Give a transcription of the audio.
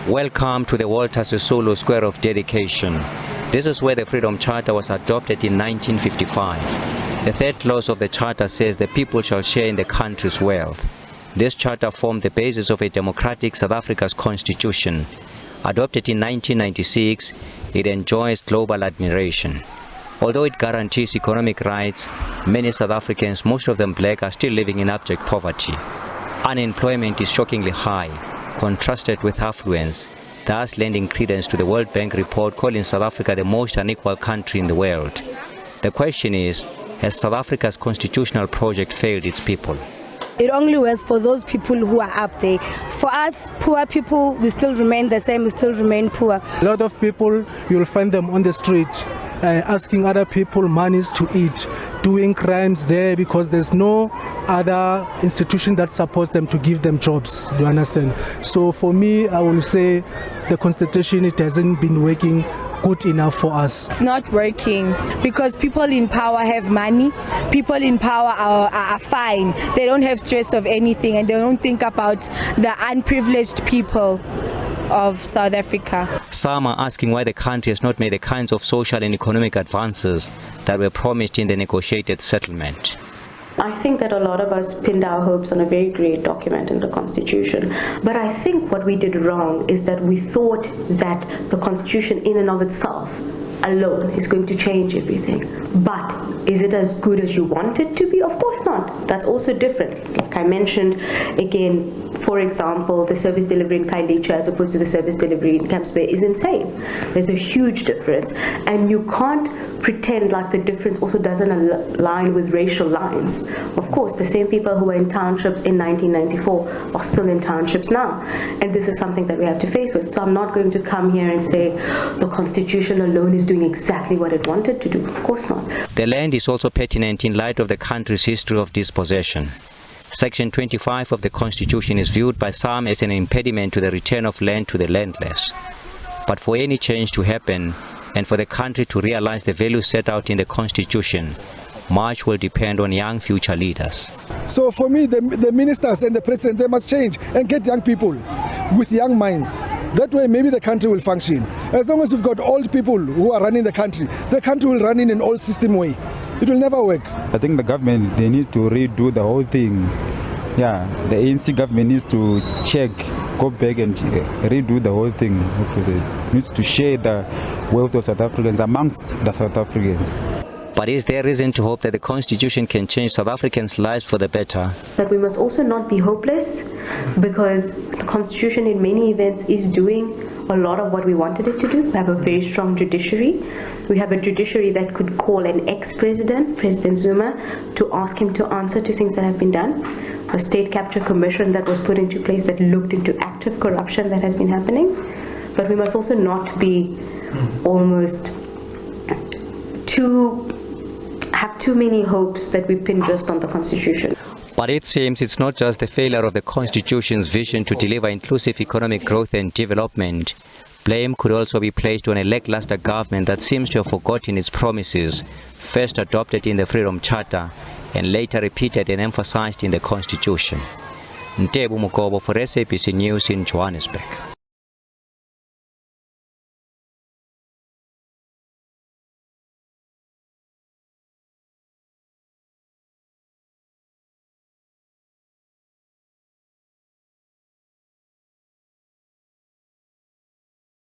Welcome to the Walter Sisulu Square of Dedication. This is where the Freedom Charter was adopted in 1955. The third clause of the Charter says the people shall share in the country's wealth. This Charter formed the basis of a democratic South Africa's constitution. Adopted in 1996, it enjoys global admiration. Although it guarantees economic rights, many South Africans, most of them black, are still living in abject poverty. Unemployment is shockingly high, contrasted with affluence, thus lending credence to the World Bank report calling South Africa the most unequal country in the world. The question is, has South Africa's constitutional project failed its people? It only works for those people who are up there. For us, poor people, we still remain the same, we still remain poor. A lot of people, you'll find them on the street asking other people monies to eat, doing crimes there because there's no other institution that supports them to give them jobs, you understand? So for me, I will say the constitution, it hasn't been working good enough for us. It's not working because people in power have money. People in power are fine. They don't have stress of anything and they don't think about the unprivileged people of South Africa. Some are asking why the country has not made the kinds of social and economic advances that were promised in the negotiated settlement. I think that a lot of us pinned our hopes on a very great document in the Constitution. But I think what we did wrong is that we thought that the Constitution in and of itself alone is going to change everything. But is it as good as you want it to be? Of course not. That's also different. Like I mentioned, again, for example, the service delivery in Khayelitsha as opposed to the service delivery in Camps Bay is insane. There's a huge difference. And you can't pretend like the difference also doesn't align with racial lines. Of course, the same people who were in townships in 1994 are still in townships now. And this is something that we have to face with. So I'm not going to come here and say the Constitution alone is doing exactly what it wanted to do. Of course not. The land is also pertinent in light of the country's history of dispossession. Section 25 of the Constitution is viewed by some as an impediment to the return of land to the landless. But for any change to happen, and for the country to realize the values set out in the Constitution, much will depend on young future leaders. So for me, the ministers and the president, they must change and get young people with young minds. That way maybe the country will function. As long as you've got old people who are running the country will run in an old system way. It will never work. I think the government, they need to redo the whole thing. Yeah, the ANC government needs to check, go back and redo the whole thing. It needs to share the wealth of South Africans amongst the South Africans. But is there reason to hope that the Constitution can change South Africans' lives for the better? That we must also not be hopeless because the Constitution in many events is doing a lot of what we wanted it to do. We have a very strong judiciary. We have a judiciary that could call an ex-president, President Zuma, to ask him to answer to things that have been done. A state capture commission that was put into place that looked into active corruption that has been happening. But we must also not be almost have too many hopes that we pin just on the Constitution. But it seems it's not just the failure of the Constitution's vision to deliver inclusive economic growth and development. Blame could also be placed on a lackluster government that seems to have forgotten its promises, first adopted in the Freedom Charter and later repeated and emphasized in the Constitution. Ntebu Mukobo for SABC News in Johannesburg.